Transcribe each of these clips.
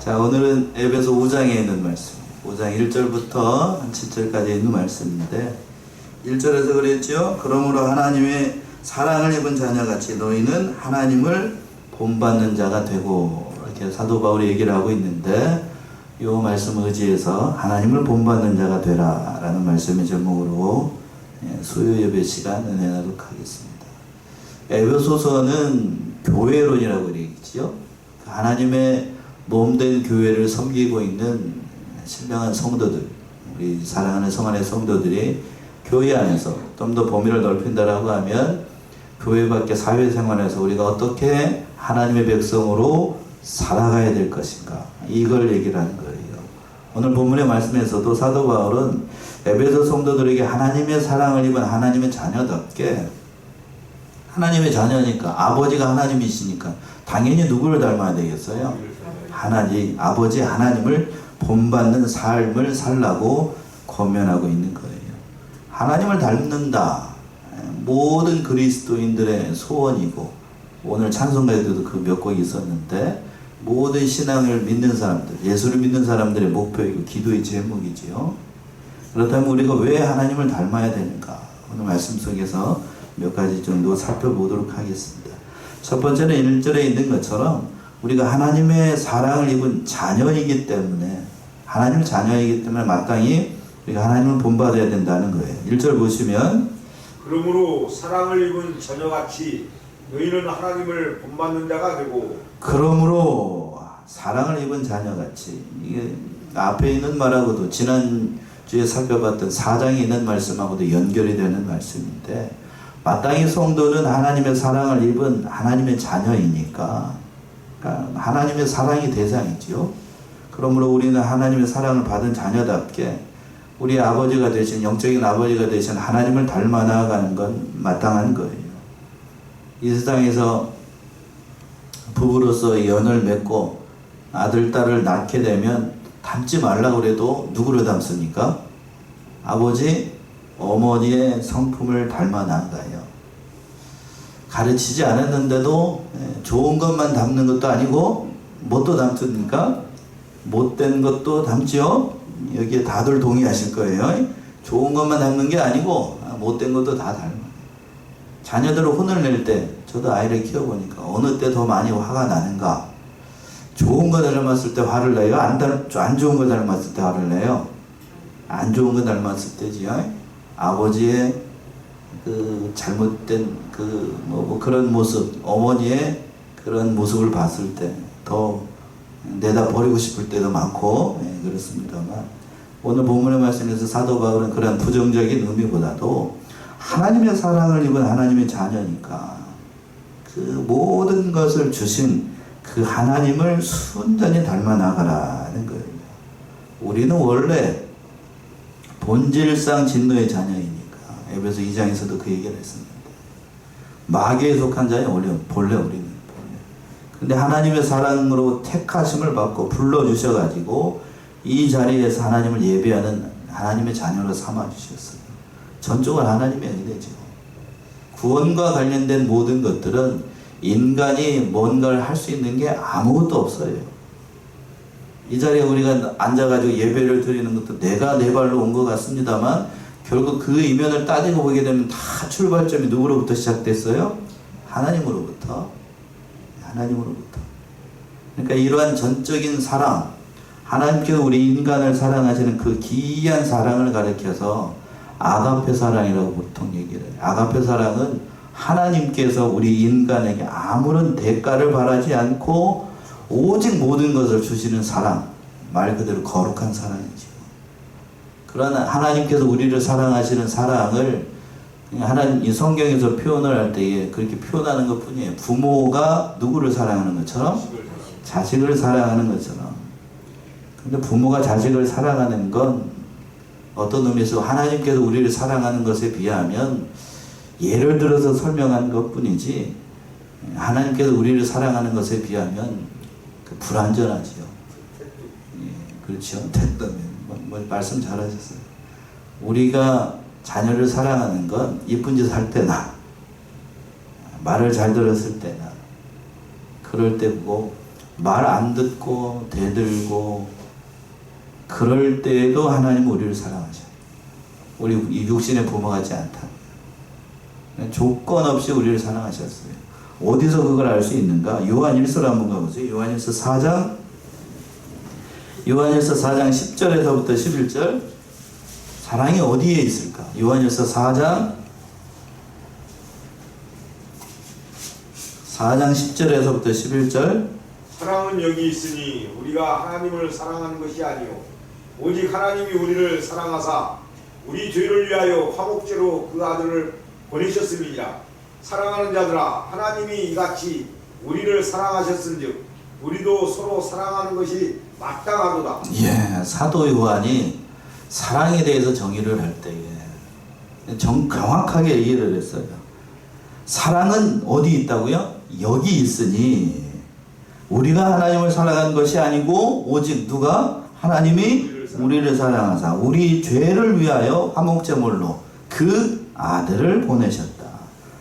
자, 오늘은 에베소 5장에 있는 말씀, 5장 1절부터 7절까지 있는 말씀인데 1절에서 그랬죠. 그러므로 하나님의 사랑을 입은 자녀같이 너희는 하나님을 본받는 자가 되고, 이렇게 사도 바울이 얘기를 하고 있는데 이 말씀을 의지해서 하나님을 본받는 자가 되라 라는 말씀의 제목으로 수요 예배 시간 은혜 나누도록 하겠습니다. 에베소서는 교회론이라고 얘기했죠. 하나님의 몸된 교회를 섬기고 있는 신령한 성도들, 우리 사랑하는 성안의 성도들이 교회 안에서 좀 더 범위를 넓힌다라고 하면 교회 밖의 사회생활에서 우리가 어떻게 하나님의 백성으로 살아가야 될 것인가, 이걸 얘기를 하는 거예요. 오늘 본문의 말씀에서도 사도 바울은 에베소 성도들에게 하나님의 사랑을 입은 하나님의 자녀답게, 하나님의 자녀니까 아버지가 하나님이시니까 당연히 누구를 닮아야 되겠어요? 하나님, 아버지 하나님을 본받는 삶을 살라고 권면하고 있는 거예요. 하나님을 닮는다, 모든 그리스도인들의 소원이고, 오늘 찬송가에도 그 몇 곡이 있었는데 모든 신앙을 믿는 사람들, 예수를 믿는 사람들의 목표이고 기도의 제목이지요. 그렇다면 우리가 왜 하나님을 닮아야 되는가, 오늘 말씀 속에서 몇 가지 정도 살펴보도록 하겠습니다. 첫 번째는 1절에 있는 것처럼 우리가 하나님의 사랑을 입은 자녀이기 때문에, 하나님 자녀이기 때문에 마땅히 우리가 하나님을 본받아야 된다는 거예요. 1절 보시면, 그러므로 사랑을 입은 자녀같이 너희는 하나님을 본받는 자가 되고, 그러므로 사랑을 입은 자녀같이, 이게 앞에 있는 말하고도 지난주에 살펴봤던 4장에 있는 말씀하고도 연결이 되는 말씀인데, 마땅히 성도는 하나님의 사랑을 입은 하나님의 자녀이니까, 그러니까 하나님의 사랑이 대상이지요. 그러므로 우리는 하나님의 사랑을 받은 자녀답게 우리 아버지가 되신, 영적인 아버지가 되신 하나님을 닮아 나아가는 건 마땅한 거예요. 이 세상에서 부부로서 연을 맺고 아들, 딸을 낳게 되면 닮지 말라고 해도 누구를 닮습니까? 아버지, 어머니의 성품을 닮아 나아가요. 가르치지 않았는데도 좋은 것만 닮는 것도 아니고 뭣도 닮습니까? 못된 것도 닮지요? 여기에 다들 동의하실 거예요. 좋은 것만 닮는 게 아니고 못된 것도 다 닮아요. 자녀들을 혼을 낼 때, 저도 아이를 키워보니까 어느 때 더 많이 화가 나는가? 좋은 거 닮았을 때 화를 내요? 안 좋은 거 닮았을 때 화를 내요? 안 좋은 거 닮았을 때지요. 아버지의 그 잘못된 그런 모습, 어머니의 그런 모습을 봤을 때 더 내다 버리고 싶을 때도 많고, 그렇습니다만, 오늘 본문의 말씀에서 사도 바울은 그런 부정적인 의미보다도 하나님의 사랑을 입은 하나님의 자녀니까 그 모든 것을 주신 그 하나님을 순전히 닮아 나가라는 거예요. 우리는 원래 본질상 진노의 자녀이니까, 에베소 2장에서도 그 얘기를 했습니다. 마귀에 속한 자는 본래 우리는. 근데 하나님의 사랑으로 택하심을 받고 불러주셔가지고 이 자리에서 하나님을 예배하는 하나님의 자녀로 삼아주셨어요. 전적으로 하나님의 은혜죠. 구원과 관련된 모든 것들은 인간이 뭔가를 할 수 있는 게 아무것도 없어요. 이 자리에 우리가 앉아가지고 예배를 드리는 것도 내가 내 발로 온 것 같습니다만, 결국 그 이면을 따지고 보게 되면 다 출발점이 누구로부터 시작됐어요? 하나님으로부터. 그러니까 이러한 전적인 사랑, 하나님께서 우리 인간을 사랑하시는 그 기이한 사랑을 가리켜서 아가페 사랑이라고 보통 얘기를 해요. 아가페 사랑은 하나님께서 우리 인간에게 아무런 대가를 바라지 않고 오직 모든 것을 주시는 사랑, 말 그대로 거룩한 사랑이죠. 그러나 하나님께서 우리를 사랑하시는 사랑을 하나님 이 성경에서 표현을 할 때에 그렇게 표현하는 것 뿐이에요. 부모가 누구를 사랑하는 것처럼, 자식을 사랑하는 것처럼. 근데 부모가 자식을 사랑하는 건 어떤 의미에서 하나님께서 우리를 사랑하는 것에 비하면, 예를 들어서 설명한 것 뿐이지, 하나님께서 우리를 사랑하는 것에 비하면 불완전하지요. 그렇죠. 말씀 잘하셨어요. 우리가 자녀를 사랑하는 건 이쁜 짓 할 때나, 말을 잘 들었을 때나, 그럴 때고, 말 안 듣고 대들고 그럴 때에도 하나님은 우리를 사랑하셔. 우리 육신의 부모 같지 않다. 조건 없이 우리를 사랑하셨어요. 어디서 그걸 알 수 있는가? 요한일서를 한번 가보세요. 요한일서 4장 10절에서부터 11절. 사랑이 어디에 있을까? 요한일서 4장 10절에서부터 11절. 사랑은 여기 있으니 우리가 하나님을 사랑하는 것이 아니요 오직 하나님이 우리를 사랑하사 우리 죄를 위하여 화목제로 그 아들을 보내셨음이니라. 사랑하는 자들아, 하나님이 이같이 우리를 사랑하셨은즉 우리도 서로 사랑하는 것이 마땅하도다. 예, 사도 요한이 사랑에 대해서 정의를 할 때에 정확하게 얘기를 했어요. 사랑은 어디 있다고요? 여기 있으니 우리가 하나님을 사랑한 것이 아니고 오직 누가? 하나님이 우리를 사랑하사 우리 죄를 위하여 화목제물로 그 아들을 보내셨다.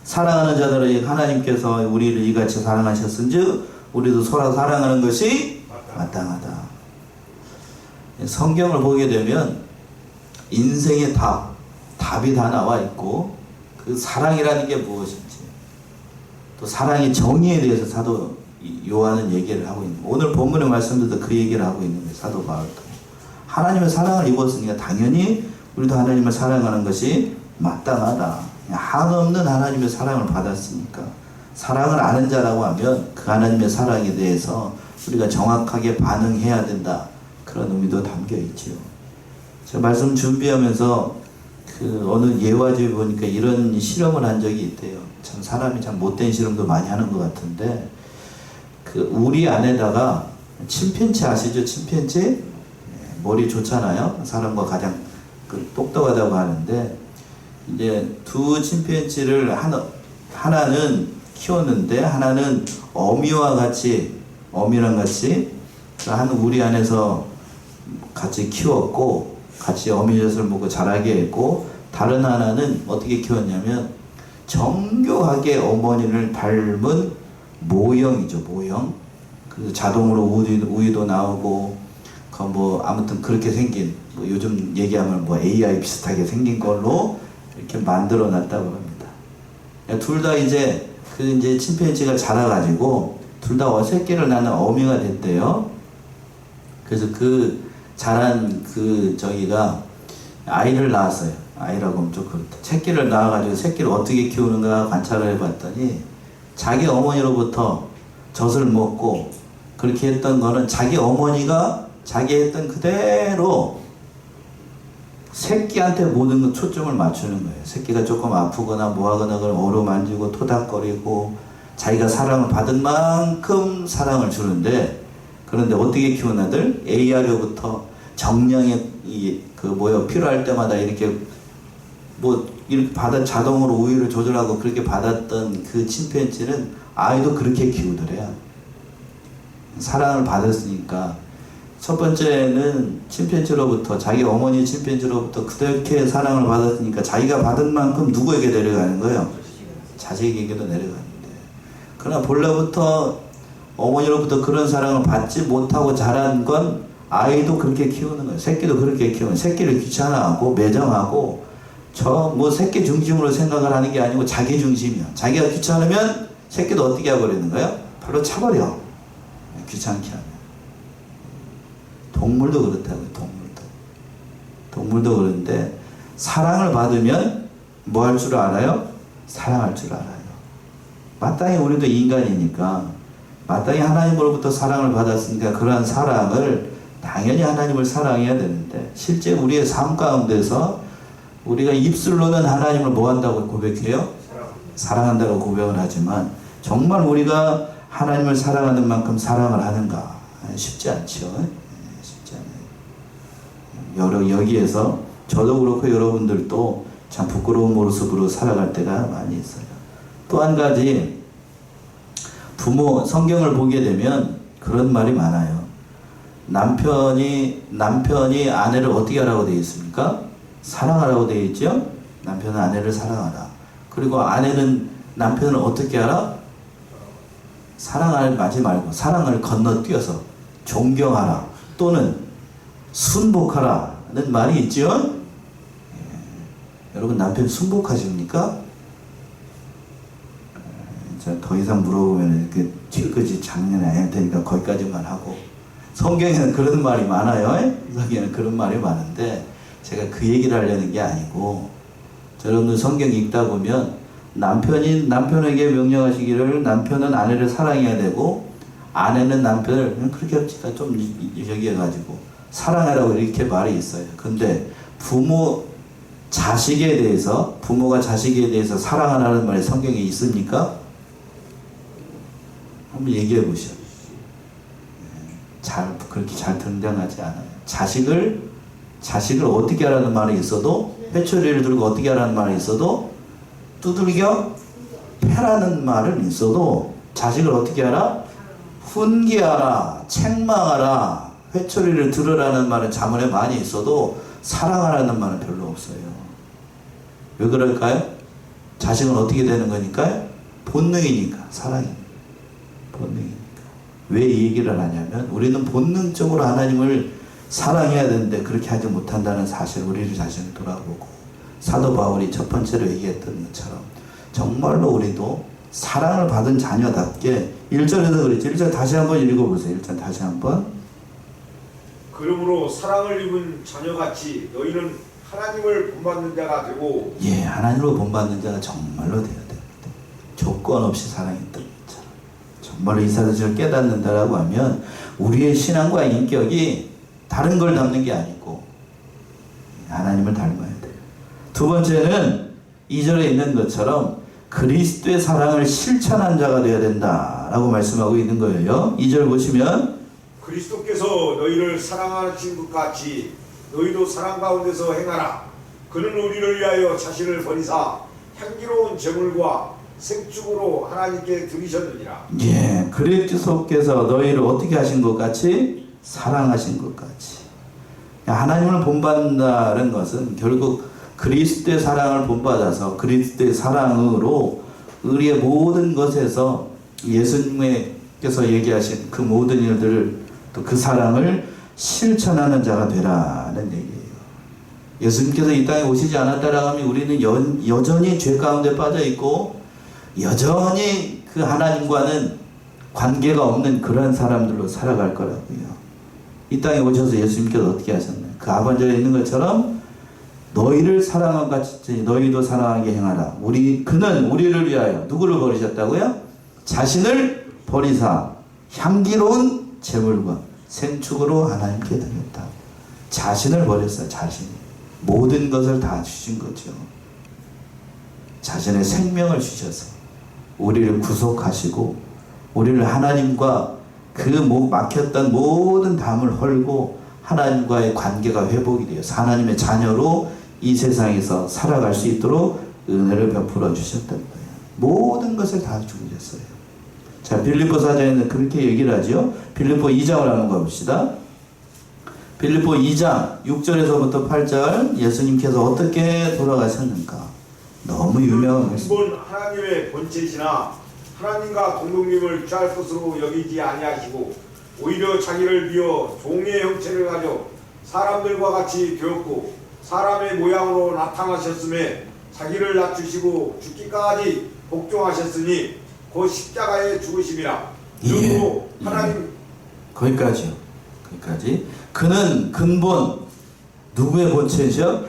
사랑하는 자들을 하나님께서 우리를 이같이 사랑하셨은즉 우리도 서로 사랑하는 것이 마땅하다. 성경을 보게 되면 인생의 답이 다 나와 있고 그 사랑이라는 게 무엇인지 또 사랑의 정의에 대해서 사도 요한은 얘기를 하고 있는 거예요. 오늘 본문의 말씀들도 그 얘기를 하고 있는 거예요. 사도 바울도. 하나님의 사랑을 입었으니까 당연히 우리도 하나님을 사랑하는 것이 마땅하다. 한없는 하나님의 사랑을 받았으니까 사랑을 아는 자라고 하면 그 하나님의 사랑에 대해서 우리가 정확하게 반응해야 된다. 그런 의미도 담겨 있지요. 제가 말씀 준비하면서 그 어느 예화집에 보니까 이런 실험을 한 적이 있대요. 참 사람이 참 못된 실험도 많이 하는 것 같은데 그 우리 안에다가 침팬지 아시죠? 침팬지? 머리 좋잖아요. 사람과 가장 똑똑하다고 하는데 이제 두 침팬지를 하나는 키웠는데 하나는 어미랑 같이 한 우리 안에서 같이 키웠고 같이 어미젖을 먹고 자라게 했고 다른 하나는 어떻게 키웠냐면 정교하게 어머니를 닮은 모형이죠. 모형. 그 자동으로 우유도 나오고 뭐 아무튼 그렇게 생긴 뭐 요즘 얘기하면 뭐 AI 비슷하게 생긴 걸로 이렇게 만들어 놨다고 합니다. 둘 다 이제 침팬지가 자라가지고 둘 다 새끼를 낳는 어미가 됐대요. 그래서 그 자란 저기가 아이를 낳았어요. 아이라고 하면 좀 그렇다. 새끼를 낳아가지고 새끼를 어떻게 키우는가 관찰을 해봤더니 자기 어머니로부터 젖을 먹고 그렇게 했던 거는 자기 어머니가 자기 했던 그대로 새끼한테 모든 거 초점을 맞추는 거예요. 새끼가 조금 아프거나 뭐하거나 그럼 어루만지고 토닥거리고 자기가 사랑을 받은 만큼 사랑을 주는데 그런데 어떻게 키운 아들? AR로부터 정량에 필요할 때마다 이렇게 자동으로 우유를 조절하고 그렇게 받았던 그 침팬지는 아이도 그렇게 키우더래요. 사랑을 받았으니까 첫 번째는 침팬지로부터 자기 어머니 침팬지로부터 그렇게 사랑을 받았으니까 자기가 받은 만큼 누구에게 내려가는 거예요? 자식에게도 내려가는데 그러나 본래부터 어머니로부터 그런 사랑을 받지 못하고 자란 건 아이도 그렇게 키우는 거예요. 새끼도 그렇게 키우는 새끼를 귀찮아하고 매정하고 새끼 중심으로 생각을 하는 게 아니고 자기 중심이야. 자기가 귀찮으면 새끼도 어떻게 해버리는 거예요? 바로 차버려. 귀찮게 하면. 동물도 그렇다고요. 동물도 그런데 사랑을 받으면 뭐 할 줄 알아요? 사랑할 줄 알아요. 마땅히 우리도 인간이니까 마땅히 하나님으로부터 사랑을 받았으니까 그러한 사랑을 당연히 하나님을 사랑해야 되는데 실제 우리의 삶 가운데서 우리가 입술로는 하나님을 뭐 한다고 고백해요? 사랑한다고 고백을 하지만 정말 우리가 하나님을 사랑하는 만큼 사랑을 하는가? 쉽지 않죠. 쉽지 않아요. 여기에서 저도 그렇고 여러분들도 참 부끄러운 모습으로 살아갈 때가 많이 있어요. 또 한 가지 성경을 보게 되면 그런 말이 많아요. 남편이 아내를 어떻게 하라고 되어 있습니까? 사랑하라고 되어 있죠? 남편은 아내를 사랑하라. 그리고 아내는 남편을 어떻게 하라? 사랑하지 말고 사랑을 건너뛰어서 존경하라 또는 순복하라는 말이 있죠. 여러분 남편 순복하십니까? 더 이상 물어보면 뒤끝이 장난이 아닐 테니까 거기까지만 하고, 성경에는 그런 말이 많아요. 성경에는 그런 말이 많은데 제가 그 얘기를 하려는 게 아니고, 여러분들 성경 읽다 보면 남편이 남편에게 명령하시기를 남편은 아내를 사랑해야 되고 아내는 남편을 그렇게 합시다 좀 여기 해가지고 사랑하라고 이렇게 말이 있어요. 근데 부모가 자식에 대해서 사랑하라는 말이 성경에 있습니까? 한번 얘기해 보시죠. 그렇게 잘 등장하지 않아요. 자식을 어떻게 하라는 말이 있어도, 회초리를 들고 어떻게 하라는 말이 있어도, 두들겨 패라는 말은 있어도 자식을 어떻게 하라? 훈계하라, 책망하라, 회초리를 들으라는 말은 자문에 많이 있어도 사랑하라는 말은 별로 없어요. 왜 그럴까요? 자식은 어떻게 되는 거니까요? 본능이니까, 사랑이니까. 본능이니까. 왜 이 얘기를 하냐면 우리는 본능적으로 하나님을 사랑해야 되는데 그렇게 하지 못한다는 사실, 우리를 자신을 돌아보고, 사도 바울이 첫 번째로 얘기했던 것처럼 정말로 우리도 사랑을 받은 자녀답게 1절에서 그랬죠. 1절 다시 한번 읽어보세요. 1절 다시 한번. 그러므로 사랑을 입은 자녀같이 너희는 하나님을 본받는 자가 되고, 예, 하나님으로 본받는 자가 정말로 되어야 됩니다. 조건 없이 사랑했던 것처럼. 정말로 이 사실을 깨닫는다라고 하면 우리의 신앙과 인격이 다른 걸 닮는 게 아니고 하나님을 닮아야 돼요. 두 번째는 2절에 있는 것처럼 그리스도의 사랑을 실천한 자가 되어야 된다라고 말씀하고 있는 거예요. 2절 보시면 그리스도께서 너희를 사랑하신 것 같이 너희도 사랑 가운데서 행하라. 그는 우리를 위하여 자신을 버리사 향기로운 제물과 생축으로 하나님께 드리셨느니라. 예, 그리스도께서 너희를 어떻게 하신 것 같이? 사랑하신 것 같이. 하나님을 본받는다는 것은 결국 그리스도의 사랑을 본받아서 그리스도의 사랑으로 우리의 모든 것에서 예수님께서 얘기하신 그 모든 일들을, 또 그 사랑을 실천하는 자가 되라는 얘기예요. 예수님께서 이 땅에 오시지 않았다라고 하면 우리는 여전히 죄 가운데 빠져 있고 여전히 그 하나님과는 관계가 없는 그런 사람들로 살아갈 거라고요. 이 땅에 오셔서 예수님께서 어떻게 하셨나요? 그 하반절에 있는 것처럼 너희를 사랑한 같이 너희도 사랑하게 행하라. 그는 우리를 위하여 누구를 버리셨다고요? 자신을 버리사 향기로운 제물과 생축으로 하나님께 드렸다. 자신을 버렸어요. 자신. 모든 것을 다 주신 거죠. 자신의 생명을 주셔서 우리를 구속하시고 우리를 하나님과 그 막혔던 모든 담을 헐고 하나님과의 관계가 회복이 되어서 하나님의 자녀로 이 세상에서 살아갈 수 있도록 은혜를 베풀어 주셨던 거예요. 모든 것을 다 주셨어요. 자, 빌립보 4장에는 그렇게 얘기를 하죠. 빌립보 2장을 한번 가봅시다. 빌립보 2장 6절에서부터 8절, 예수님께서 어떻게 돌아가셨는가. 너무 유명한 말씀. 근본 하나님의 본체시나 하나님과 동등됨을 취할 것으로 여기지 아니하시고 오히려 자기를 비워 종의 형체를 가져 사람들과 같이 되었고 사람의 모양으로 나타나셨음에 자기를 낮추시고 죽기까지 복종하셨으니 그 십자가의 죽으심이라. 그러므로 하나님 거기까지요. 거기까지. 그는 근본 누구의 본체죠?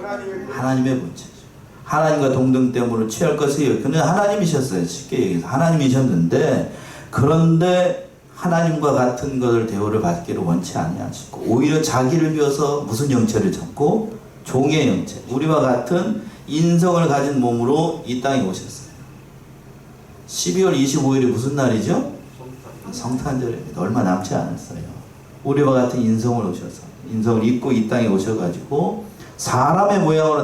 하나님의 본체죠. 하나님과 동등됨으로 취할 것이에요. 그는 하나님이셨어요. 쉽게 얘기해서 하나님이셨는데, 그런데 하나님과 같은 것을 대우를 받기를 원치 아니하시고 오히려 자기를 비워서 무슨 형체를 잡고 종의 형체, 우리와 같은 인성을 가진 몸으로 이 땅에 오셨어요. 12월 25일이 무슨 날이죠? 성탄절입니다. 얼마 남지 않았어요. 우리와 같은 인성을 오셔서, 인성을 입고 이 땅에 오셔가지고 사람의 모양으로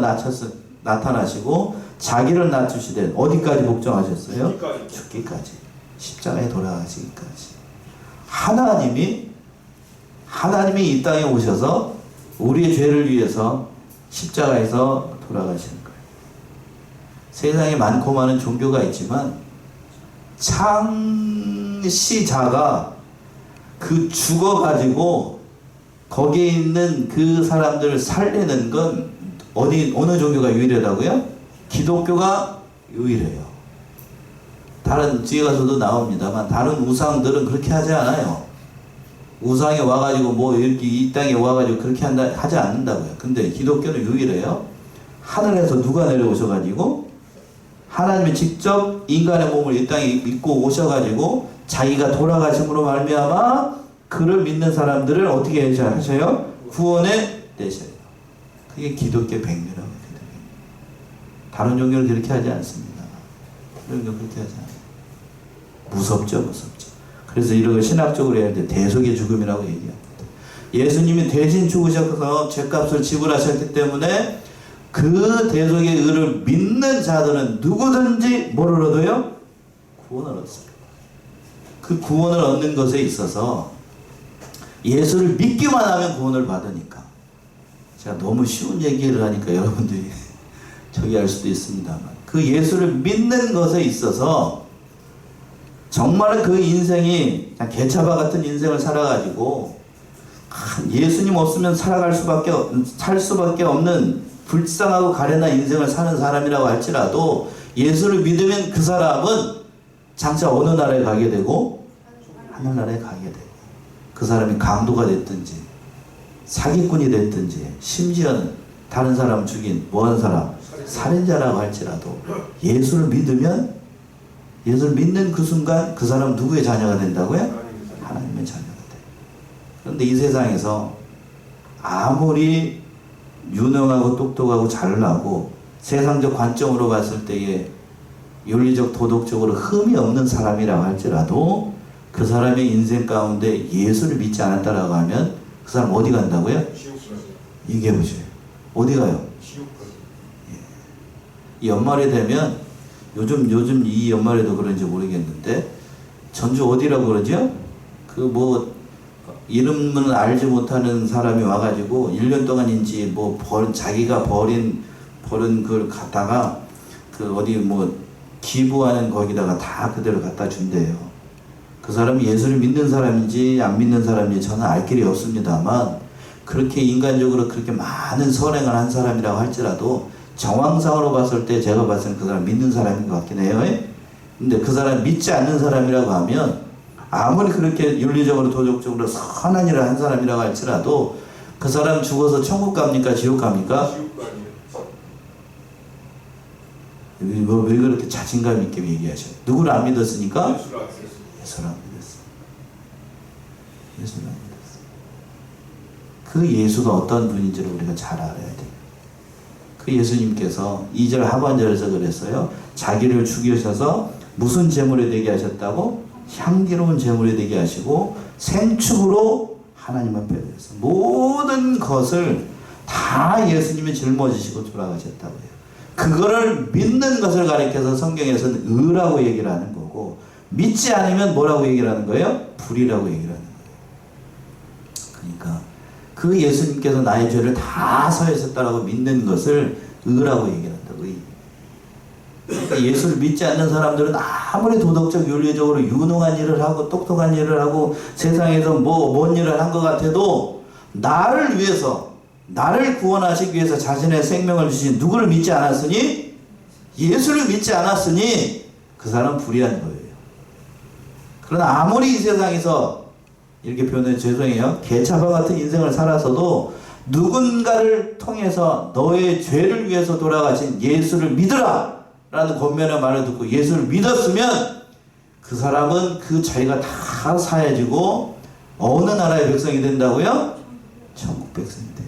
나타나시고 자기를 낮추시되 어디까지 복종하셨어요? 죽기까지. 십자가에 돌아가시기까지. 하나님이 이 땅에 오셔서 우리의 죄를 위해서 십자가에서 돌아가시는 거예요. 세상에 많고 많은 종교가 있지만 창세기 창시자가 그 죽어가지고 거기에 있는 그 사람들을 살리는 건 어느 종교가 유일하다고요? 기독교가 유일해요. 다른 뒤에 가서도 나옵니다만 다른 우상들은 그렇게 하지 않아요. 우상이 와가지고 뭐 이렇게 이 땅에 와가지고 그렇게 하지 않는다고요. 근데 기독교는 유일해요. 하늘에서 누가 내려오셔가지고 하나님이 직접 인간의 몸을 이 땅에 입고 오셔가지고 자기가 돌아가심으로 말미암아 그를 믿는 사람들을 어떻게 하셔요? 구원에 내셔요. 그게 기독교 백미라고 해요. 다른 종교는 그렇게 하지 않습니다. 다른 종교는 그렇게 하지 않아요. 무섭죠, 무섭죠. 그래서 이런 걸 신학적으로 해야 돼. 대속의 죽음이라고 얘기합니다. 예수님이 대신 죽으셔서 죄값을 지불하셨기 때문에 그 대속의 의를 믿는 자들은 누구든지 뭐를 얻어요? 구원을 얻습니다. 그 구원을 얻는 것에 있어서 예수를 믿기만 하면 구원을 받으니까. 제가 너무 쉬운 얘기를 하니까 여러분들이 저기 할 수도 있습니다만 그 예수를 믿는 것에 있어서 정말 그 인생이 그냥 개차바 같은 인생을 살아가지고 예수님 없으면 살 수밖에 없는 불쌍하고 가련한 인생을 사는 사람이라고 할지라도 예수를 믿으면 그 사람은 장차 어느 나라에 가게 되고 하늘나라에 가게 되고 그 사람이 강도가 됐든지 사기꾼이 됐든지 심지어는 다른 사람 죽인 뭐하는 사람 살인자라고 할지라도 예수를 믿으면 예수를 믿는 그 순간 그 사람은 누구의 자녀가 된다고요? 하나님의 자녀가 돼요. 그런데 이 세상에서 아무리 유능하고 똑똑하고 잘나고 세상적 관점으로 봤을 때에 윤리적 도덕적으로 흠이 없는 사람이라고 할지라도 그 사람의 인생 가운데 예수를 믿지 않았다라고 하면 그 사람 어디 간다고요? 얘기해 보세요. 어디 가요? 이 연말이 되면 요즘 이 연말에도 그런지 모르겠는데 전주 어디라고 그러죠? 그 뭐 이름은 알지 못하는 사람이 와가지고 1년 동안인지 뭐 자기가 버린 걸 갖다가 그 어디 뭐 기부하는 거기다가 다 그대로 갖다 준대요. 그 사람이 예수를 믿는 사람인지 안 믿는 사람인지 저는 알 길이 없습니다만 그렇게 인간적으로 그렇게 많은 선행을 한 사람이라고 할지라도 정황상으로 봤을 때 제가 봤을 때 그 사람 믿는 사람인 것 같긴 해요. 근데 그 사람 믿지 않는 사람이라고 하면 아무리 그렇게 윤리적으로 도덕적으로 선한 일을 한 사람이라고 할지라도 그 사람 죽어서 천국 갑니까? 지옥 갑니까? 왜 그렇게 자신감 있게 얘기하셔요? 누구를 안 믿었으니까? 예수를 안 믿었어. 예수를 안 믿었어. 그 예수가 어떤 분인지를 우리가 잘 알아야 돼요. 그 예수님께서 2절 하반절에서 그랬어요. 자기를 죽이셔서 무슨 제물이 되게 하셨다고? 향기로운 제물이 되게 하시고 생축으로 하나님 앞에 대해서 모든 것을 다 예수님이 짊어지시고 돌아가셨다고 해요. 그거를 믿는 것을 가리켜서 성경에서는 의라고 얘기를 하는 거고 믿지 않으면 뭐라고 얘기를 하는 거예요? 불이라고 얘기를 하는 거예요. 그러니까 그 예수님께서 나의 죄를 다 사하셨다라고 믿는 것을 의라고 얘기를 한다고. 그러니까 예수를 믿지 않는 사람들은 아무리 도덕적 윤리적으로 유능한 일을 하고 똑똑한 일을 하고 세상에서 뭔 일을 한 것 같아도 나를 위해서 나를 구원하시기 위해서 자신의 생명을 주신 누구를 믿지 않았으니 예수를 믿지 않았으니 그 사람은 불의한 거예요. 그러나 아무리 이 세상에서 이렇게 표현해 죄송해요. 개차바 같은 인생을 살아서도 누군가를 통해서 너의 죄를 위해서 돌아가신 예수를 믿으라 라는 권면의 말을 듣고 예수를 믿었으면 그 사람은 그 죄가 다 사해지고 어느 나라의 백성이 된다고요? 천국 백성이 돼요.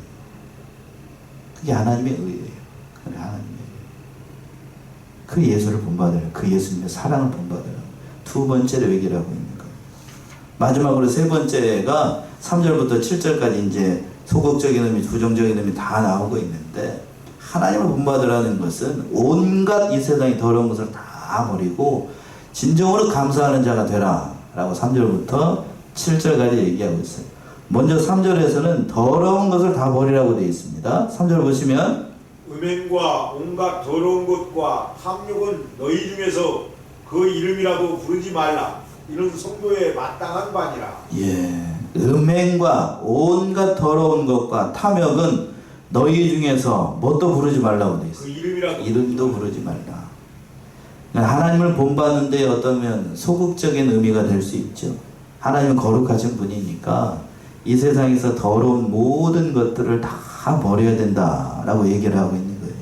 그게 하나님의 의예요. 그게 하나님의 의예요. 그 예수를 본받으라. 그 예수님의 사랑을 본받으라. 두 번째로 얘기를 하고 있는 거예요. 마지막으로 세 번째가 3절부터 7절까지 이제 소극적인 의미, 부정적인 의미 다 나오고 있는데 하나님을 본받으라는 것은 온갖 이 세상의 더러운 것을 다 버리고 진정으로 감사하는 자가 되라 라고 3절부터 7절까지 얘기하고 있어요. 먼저 3절에서는 더러운 것을 다 버리라고 되어 있습니다. 3절 보시면 음행과 온갖 더러운 것과 탐욕은 너희 중에서 그 이름이라도 부르지 말라. 이는 성도에 마땅한 바니라. 예, 음행과 온갖 더러운 것과 탐욕은 너희 중에서 뭣도 부르지 말라고 돼 있어. 그 이름이라도 이름도 부르지 말라. 하나님을 본받는데 어떠면 소극적인 의미가 될 수 있죠. 하나님은 거룩하신 분이니까 이 세상에서 더러운 모든 것들을 다 버려야 된다라고 얘기를 하고 있는 거예요.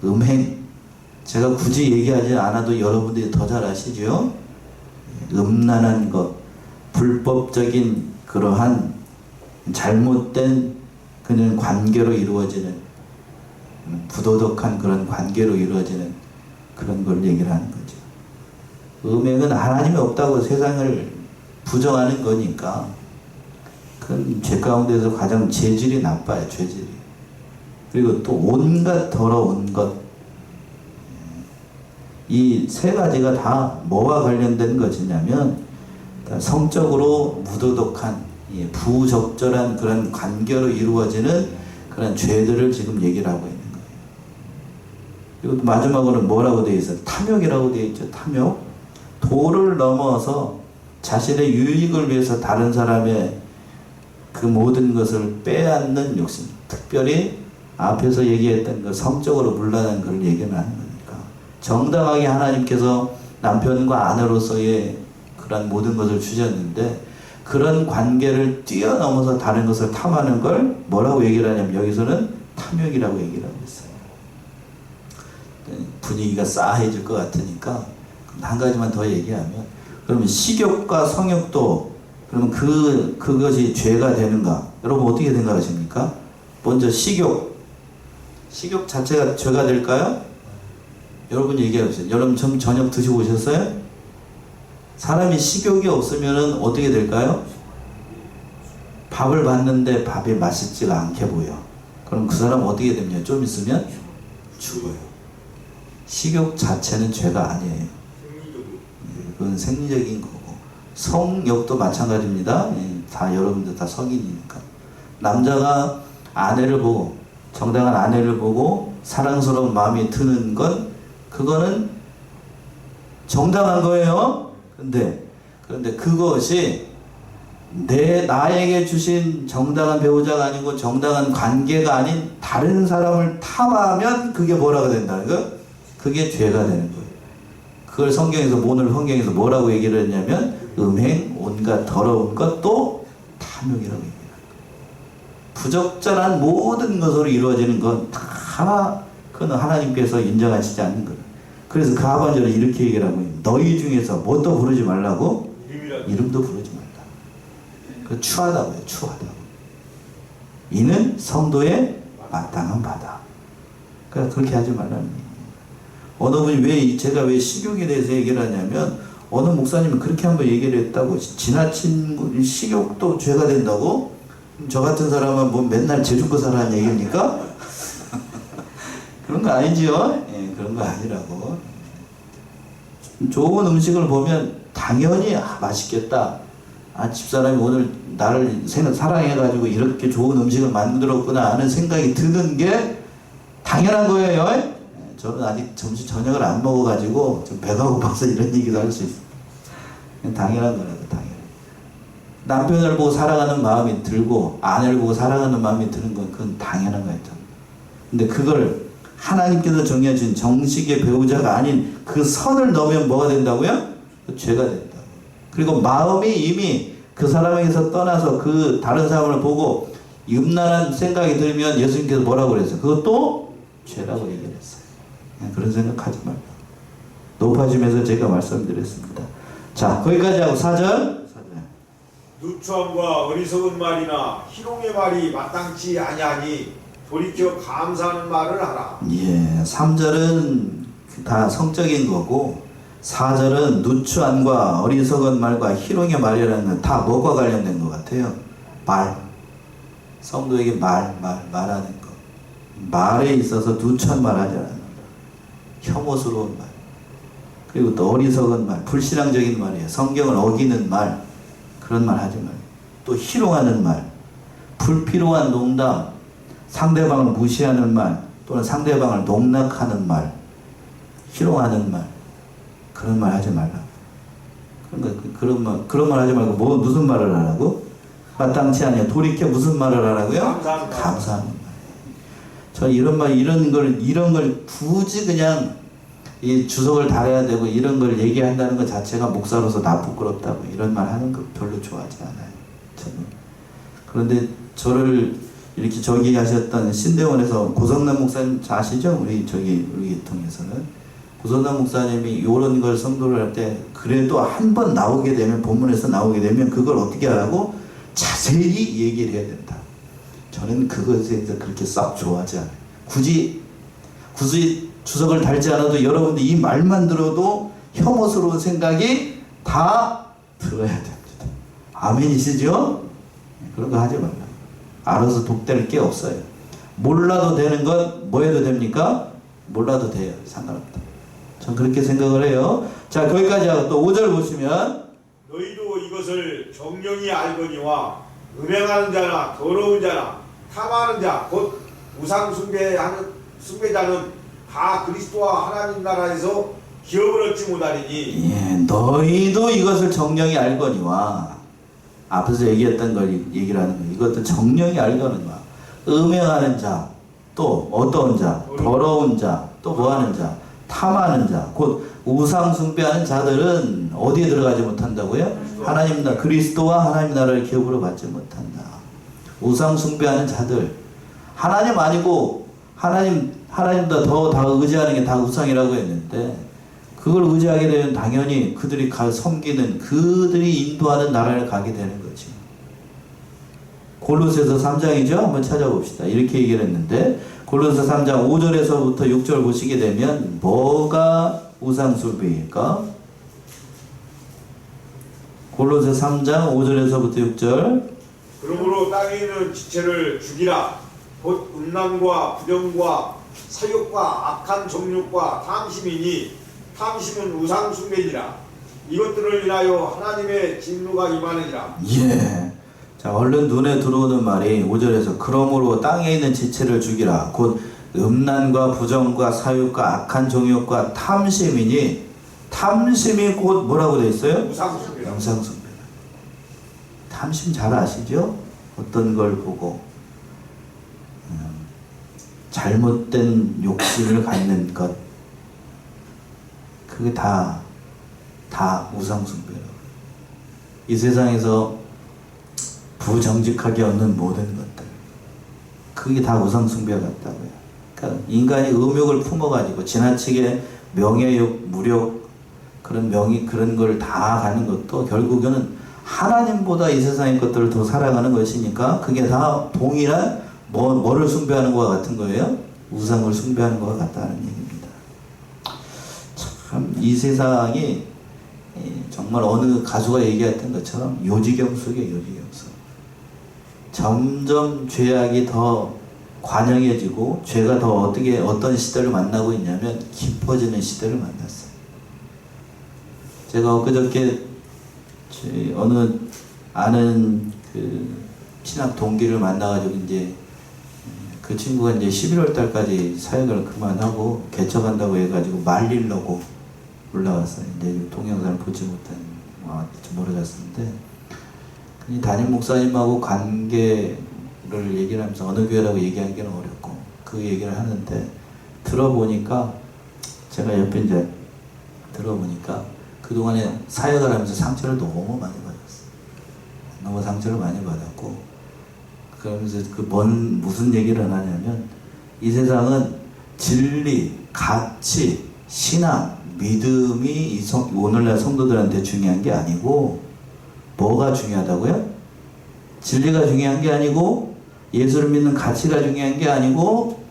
음행, 제가 굳이 얘기하지 않아도 여러분들이 더 잘 아시죠? 음란한 것, 불법적인 그러한 잘못된 그냥 관계로 이루어지는, 부도덕한 그런 관계로 이루어지는 그런 걸 얘기를 하는 거죠. 음행은 하나님이 없다고 세상을 부정하는 거니까 그건 죄 가운데서 가장 죄질이 나빠요. 죄질이. 그리고 또 온갖 더러운 것, 이 세 가지가 다 뭐와 관련된 것이냐면 성적으로 무도덕한 부적절한 그런 관계로 이루어지는 그런 죄들을 지금 얘기를 하고 있는 거예요. 그리고 또 마지막으로는 뭐라고 되어 있어요? 탐욕이라고 되어 있죠. 탐욕. 도를 넘어서 자신의 유익을 위해서 다른 사람의 그 모든 것을 빼앗는 욕심. 특별히 앞에서 얘기했던 그 성적으로 물러난 걸 얘기는 하는 거니까. 정당하게 하나님께서 남편과 아내로서의 그런 모든 것을 주셨는데 그런 관계를 뛰어넘어서 다른 것을 탐하는 걸 뭐라고 얘기를 하냐면 여기서는 탐욕이라고 얘기를 하고 있어요. 분위기가 싸해질 것 같으니까 한 가지만 더 얘기하면, 그러면 식욕과 성욕도 그러면 그것이 죄가 되는가? 여러분 어떻게 생각하십니까? 먼저 식욕 자체가 죄가 될까요? 여러분 얘기해보세요. 여러분 저녁 드시고 오셨어요? 사람이 식욕이 없으면 어떻게 될까요? 밥을 봤는데 밥이 맛있지가 않게 보여. 그럼 그 사람 어떻게 됩니까? 좀 있으면 죽어요. 식욕 자체는 죄가 아니에요. 그건 생리적인 거고. 성욕도 마찬가지입니다. 다 여러분들 다 성인이니까. 남자가 아내를 보고, 정당한 아내를 보고 사랑스러운 마음이 드는 건 그거는 정당한 거예요. 그런데 그것이 나에게 주신 정당한 배우자가 아니고 정당한 관계가 아닌 다른 사람을 탐하면 그게 뭐라고 된다는 거? 그게 죄가 되는 거예요. 그걸 오늘 성경에서 뭐라고 얘기를 했냐면 음행, 온갖 더러운 것도 탐욕이라고 얘기해요. 부적절한 모든 것으로 이루어지는 건 다 그건 하나님께서 인정하시지 않는 거예요. 그래서 그 하반절에 이렇게 얘기를 하고 있는, 너희 중에서 뭣도 부르지 말라고? 이름도 부르지 말라. 그 추하다고요. 추하다고. 이는 성도의 마땅한 바다. 그러니까 그렇게 하지 말라는 얘기예요. 어느 분이 제가 왜 식욕에 대해서 얘기를 하냐면, 어느 목사님은 그렇게 한번 얘기를 했다고. 지나친 식욕도 죄가 된다고? 저 같은 사람은 뭐 맨날 제주고 살라는 얘기입니까? 그런 거 아니지요? 예, 그런 거 아니라고. 좋은 음식을 보면 당연히 맛있겠다. 집사람이 오늘 나를 사랑해가지고 이렇게 좋은 음식을 만들었구나 하는 생각이 드는 게 당연한 거예요. 예? 저는 아직 저녁을 안 먹어가지고 좀 배가 고파서 이런 얘기도 할 수 있어요. 당연한 거라고, 당연히. 남편을 보고 사랑하는 마음이 들고 아내를 보고 사랑하는 마음이 드는 건 그건 당연한 거예요. 근데 그걸 하나님께서 정해준 정식의 배우자가 아닌 그 선을 넘으면 뭐가 된다고요? 죄가 된다. 그리고 마음이 이미 그 사람에게서 떠나서 그 다른 사람을 보고 음란한 생각이 들면 예수님께서 뭐라고 그랬어요? 그것도 죄라고 얘기를 했어요. 그런 생각하지 말고. 높아지면서 제가 말씀드렸습니다. 자, 거기까지 하고 4절. 누추함과 어리석은 말이나 희롱의 말이 마땅치 아니하니 돌이켜 감사하는 말을 하라. 예, 3절은 다 성적인 거고 4절은 누추함과 어리석은 말과 희롱의 말이라는 건 다 뭐가 관련된 것 같아요? 말. 성도에게 말하는 거. 말에 있어서 누추한 말 하지 않는 거. 혐오스러운 말. 그리고 또 어리석은 말, 불신앙적인 말이에요. 성경을 어기는 말. 그런 말 하지 말고. 또 희롱하는 말. 불필요한 농담. 상대방을 무시하는 말, 또는 상대방을 농락하는 말, 희롱하는 말, 그런 말 하지 말라. 그런 말 하지 말고 무슨 말을 하라고? 마땅치 않냐. 돌이켜 무슨 말을 하라고요? 감사하는 말. 저 이런 걸 굳이 그냥 이 주석을 달아야 되고 이런 걸 얘기한다는 것 자체가 목사로서 나 부끄럽다고 이런 말 하는 거 별로 좋아하지 않아요. 저는. 그런데 저를 이렇게 저기 하셨던 신대원에서 고성남 목사님 아시죠? 우리 통해서는 고성남 목사님이 이런 걸 선도를 할 때 그래도 한 번 나오게 되면 본문에서 나오게 되면 그걸 어떻게 하라고? 자세히 얘기를 해야 된다. 저는 그것에 대해서 그렇게 썩 좋아하지 않아요. 굳이 주석을 달지 않아도 여러분들 이 말만 들어도 혐오스러운 생각이 다 들어야 됩니다. 아멘이시죠? 그런 거 하지 말라. 알아서 독될 게 없어요. 몰라도 되는 건 뭐 해도 됩니까? 몰라도 돼요. 상관없다. 전 그렇게 생각을 해요. 자, 거기까지 하고 또 5절 보시면 너희도 이것을 정령이 알거니와 음행하는 자나 더러운 자나 탐하는 자 곧 우상 숭배자는 다 그리스도와 하나님 나라에서 기업을 얻지 못하리니. 예, 너희도 이것을 정령이 알거니와 앞에서 얘기했던 걸 얘기를 하는 거예요. 이것도 정령이 알거니와 음행하는 자, 또 어떤 자, 더러운 자, 또 뭐하는 자, 탐하는 자, 곧 우상 숭배하는 자들은 어디에 들어가지 못한다고요? 하나님 나라, 그리스도와 하나님 나라를 기업으로 받지 못한다. 우상 숭배하는 자들, 하나님 아니고 하나님보다 더 다 의지하는 게 다 우상이라고 했는데 그걸 의지하게 되면 당연히 그들이 섬기는 그들이 인도하는 나라를 가게 되는 거지. 골로새서 3장이죠? 한번 찾아봅시다. 이렇게 얘기를 했는데 골로새 3장 5절에서부터 6절 보시게 되면 뭐가 우상 숭배일까? 골로새 3장 5절에서부터 6절. 그러므로 땅에 있는 지체를 죽이라. 곧 음란과 부정과 사욕과 악한 정욕과 탐심이니 탐심은 우상 숭배니라. 이것들을 인하여 하나님의 진노가 임하느니라. 예. 자, 얼른 눈에 들어오는 말이 5절에서 그러므로 땅에 있는 지체를 죽이라. 곧 음란과 부정과 사욕과 악한 정욕과 탐심이니 탐심이 곧 뭐라고 되어 있어요? 우상 숭배라. 우상 숭배. 탐심 잘 아시죠? 어떤 걸 보고 잘못된 욕심을 갖는 것, 그게 다 우상 숭배라고. 이 세상에서 부정직하게 얻는 모든 것들, 그게 다 우상 숭배 같다고요. 그러니까 인간이 음욕을 품어가지고 지나치게 명예욕, 무력, 그런 걸 다 가는 것도 결국에는 하나님보다 이 세상의 것들을 더 살아가는 것이니까 그게 다 동일한 뭐를 숭배하는 것과 같은 거예요? 우상을 숭배하는 것과 같다는 얘기입니다. 참 이 세상이 정말 어느 가수가 얘기했던 것처럼 요지경 속이에요. 요지경 속. 점점 죄악이 더 관영해지고 죄가 더 어떤 시대를 만나고 있냐면 깊어지는 시대를 만났어요. 제가 엊그저께 어느 아는 그 신학 동기를 만나가지고 이제 그 친구가 이제 11월 달까지 사역을 그만하고 개척한다고 해가지고 말리려고 올라왔어요. 이제 동영상을 보지 못한 모르겠었는데 담임 목사님하고 관계를 얘기를 하면서 어느 교회라고 얘기하기는 어렵고 그 얘기를 하는데 들어보니까 제가 옆에 이제 들어보니까 그동안에 사역을 하면서 상처를 너무 많이 받았어요. 너무 상처를 많이 받았고 그러면서 무슨 얘기를 하냐면 이 세상은 진리, 가치, 신앙, 믿음이 오늘날 성도들한테 중요한 게 아니고 뭐가 중요하다고요? 진리가 중요한 게 아니고 예수를 믿는 가치가 중요한 게 아니고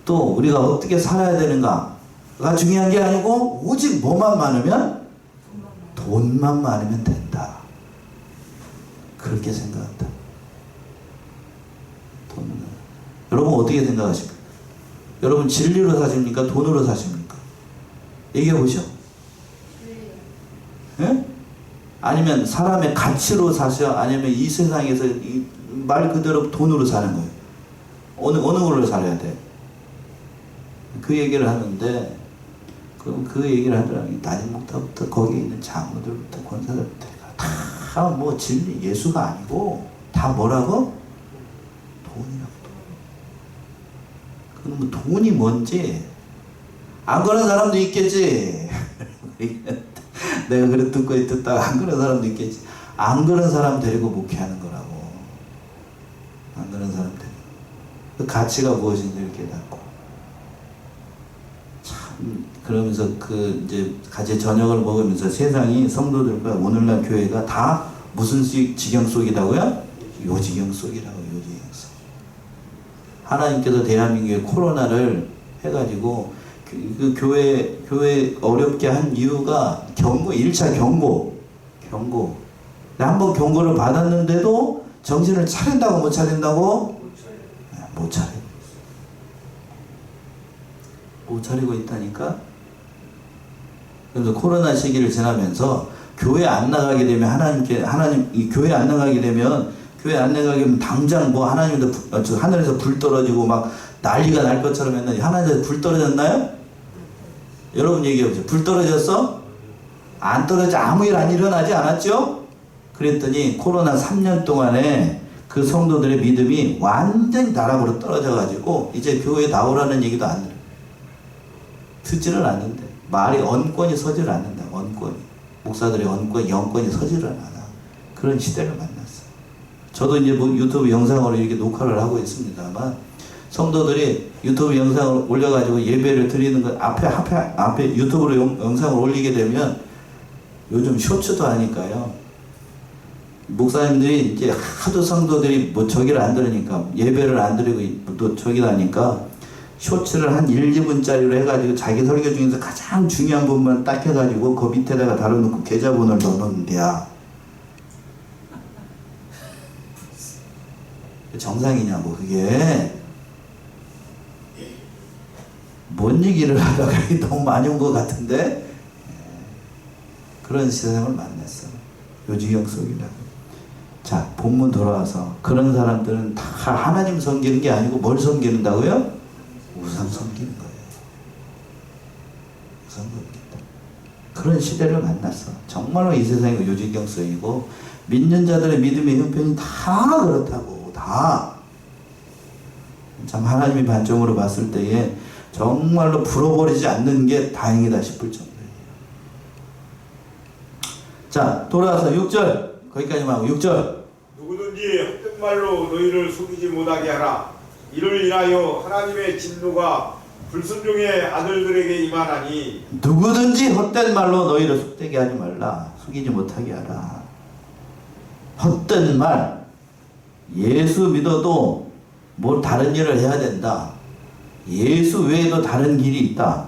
또 우리가 어떻게 살아야 되는가가 중요한 게 아니고 오직 뭐만 많으면? 돈만 많으면 된다. 그렇게 생각한다. 여러분 어떻게 생각하십니까? 여러분 진리로 사십니까? 돈으로 사십니까? 얘기해 보시오. 예? 아니면 사람의 가치로 사셔? 아니면 이 세상에서 말 그대로 돈으로 사는 거예요? 어느 걸로 살아야 돼? 그 얘기를 하는데 그럼 그 얘기를 하더라고요. 담임 목사부터 거기 있는 장로들부터 권사들부터 다 뭐 진리 예수가 아니고 다 뭐라고? 돈이라고. 그럼 돈이 뭔지 안 그런 사람도 있겠지. 내가 그래 듣다가 안 그런 사람도 있겠지. 안 그런 사람 데리고 목회하는 거라고. 안 그런 사람 데리고. 그 가치가 무엇인지를 깨닫고. 참 그러면서 그 이제 같이 저녁을 먹으면서 세상이 성도들과 오늘날 교회가 다 무슨 지경 속이라고요? 요지경 속이라고. 요지경 속. 하나님께서 대한민국의 코로나를 해가지고 그 교회 어렵게 한 이유가 경고, 1차 경고. 한번 경고를 받았는데도 정신을 차린다고 못 차린다고? 못 차려. 못 차리고 있다니까? 그래서 코로나 시기를 지나면서 교회 안 나가게 되면 교회 안 나가게 되면 당장 뭐 하늘에서 불 떨어지고 막 난리가 날 것처럼 했는데 하늘에서 불 떨어졌나요? 여러분 얘기해보세요. 불 떨어졌어? 안 떨어져. 아무 일 안 일어나지 않았죠? 그랬더니 코로나 3년 동안에 그 성도들의 믿음이 완전히 나락으로 떨어져가지고 이제 교회에 나오라는 얘기도 안 들어요. 듣지를 않는데 말이 언권이 서지를 않는다. 언권이. 목사들의 영권이 서지를 않아. 그런 시대를 만났어요. 저도 이제 뭐 유튜브 영상으로 이렇게 녹화를 하고 있습니다만 성도들이 유튜브 영상을 올려가지고 예배를 드리는 것 앞에 유튜브로 영상을 올리게 되면 요즘 쇼츠도 하니까요. 목사님들이 이제 하도 성도들이 뭐 저기를 안 들으니까 예배를 안 드리고 또 저기를 하니까 쇼츠를 한 1, 2분짜리로 해가지고 자기 설교 중에서 가장 중요한 부분만 딱 해가지고 그 밑에다가 달아놓고 계좌번호를 넣어놓는데야. 정상이냐고 그게. 뭔 얘기를 하다가 너무 많이 온 것 같은데 그런 세상을 만났어. 요지경 속이라고. 자, 본문 돌아와서 그런 사람들은 다 하나님 섬기는 게 아니고 뭘 섬기는다고요? 우상 섬기는 거예요. 우상 섬긴다. 그런 시대를 만났어. 정말로 이 세상이 요지경 속이고 믿는 자들의 믿음의 형편이 다 그렇다고. 다. 참 하나님이 관점으로 봤을 때에 정말로 불어버리지 않는 게 다행이다 싶을 정도예요. 자, 돌아와서 6절. 거기까지만 하고 6절. 누구든지 헛된 말로 너희를 속이지 못하게 하라. 이를 인하여 하나님의 진노가 불순종의 아들들에게 임하나니. 누구든지 헛된 말로 너희를 속되게 하지 말라. 속이지 못하게 하라. 헛된 말. 예수 믿어도 뭐 다른 일을 해야 된다. 예수 외에도 다른 길이 있다.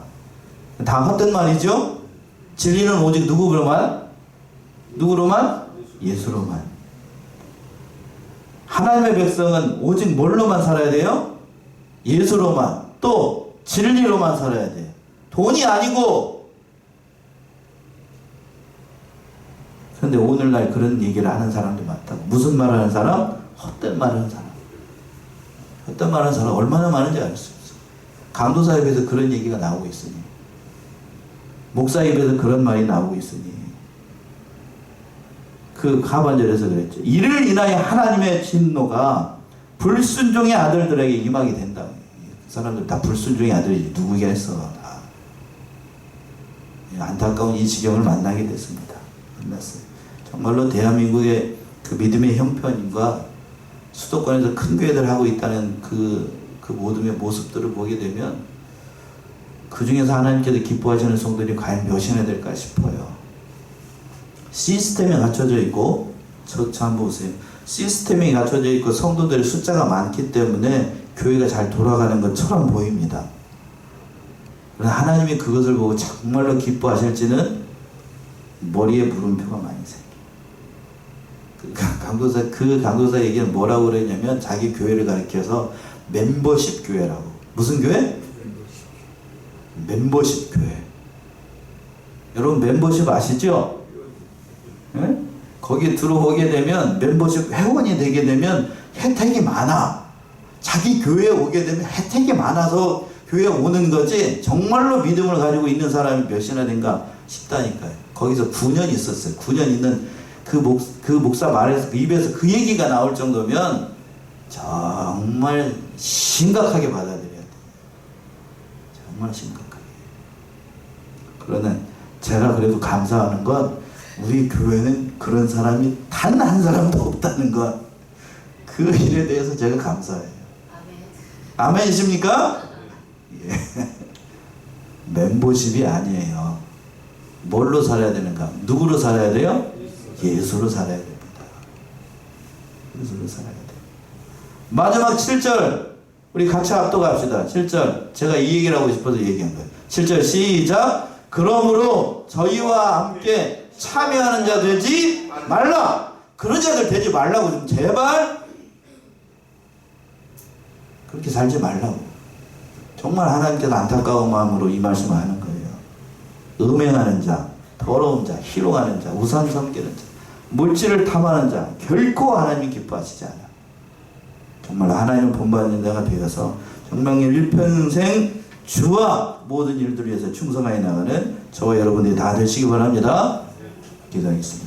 다 헛된 말이죠? 진리는 오직 누구로만? 예수로만. 하나님의 백성은 오직 뭘로만 살아야 돼요? 예수로만. 또 진리로만 살아야 돼. 돈이 아니고. 그런데 오늘날 그런 얘기를 하는 사람도 많다고. 무슨 말 하는 사람? 헛된 말 하는 사람. 헛된 말 하는 사람 얼마나 많은지 알 수 없어. 강도사 입에서 그런 얘기가 나오고 있으니, 목사 입에서 그런 말이 나오고 있으니, 그 하반절에서 그랬죠. 이를 인하여 하나님의 진노가 불순종의 아들들에게 임하게 된다. 그 사람들 다 불순종의 아들이지. 누구겠어. 다. 안타까운 이 지경을 만나게 됐습니다. 만났어요. 정말로 대한민국의 그 믿음의 형편과 수도권에서 큰 교회들 하고 있다는 그 모둠의 모습들을 보게 되면 그 중에서 하나님께서 기뻐하시는 성도들이 과연 몇이나 될까 싶어요. 시스템이 갖춰져 있고, 참 보세요. 시스템이 갖춰져 있고 성도들의 숫자가 많기 때문에 교회가 잘 돌아가는 것처럼 보입니다. 그러나 하나님이 그것을 보고 정말로 기뻐하실지는 머리에 물음표가 많이 생겨요. 그 강도사 얘기는 뭐라고 그랬냐면 자기 교회를 가리켜서 멤버십 교회라고. 무슨 교회? 멤버십 교회. 여러분 멤버십 아시죠? 네? 거기 들어오게 되면 멤버십 회원이 되게 되면 혜택이 많아. 자기 교회에 오게 되면 혜택이 많아서 교회 오는 거지 정말로 믿음을 가지고 있는 사람이 몇이나 된가 싶다니까요. 거기서 9년 있었어요. 9년 있는 그 목사 말에서 그 입에서 그 얘기가 나올 정도면 정말 심각하게 받아들여야 돼요. 정말 심각하게. 그러나 제가 그래도 감사하는 건 우리 교회는 그런 사람이 단 한 사람도 없다는 것. 그 일에 대해서 제가 감사해요. 아멘이십니까? 예. 멤버십이 아니에요. 뭘로 살아야 되는가? 누구로 살아야 돼요? 예수로 살아야 됩니다. 예수로 살아야 돼요. 마지막 7절 우리 같이 압도갑시다. 7절 제가 이 얘기를 하고 싶어서 얘기한 거예요. 7절 시작. 그러므로 저희와 함께 참여하는 자 되지 말라. 그런 자들 되지 말라고 좀 제발 그렇게 살지 말라고. 정말 하나님께서 안타까운 마음으로 이 말씀을 하는 거예요. 음행하는 자, 더러운 자, 희롱하는 자, 우상 섬기는 자, 물질을 탐하는 자 결코 하나님 기뻐하시지 않아. 정말 하나님을 본받는 자가 되어서 정말 일평생 주와 모든 일들 위해서 충성하여 나가는 저와 여러분들이 다 되시기 바랍니다. 기도하겠습니다.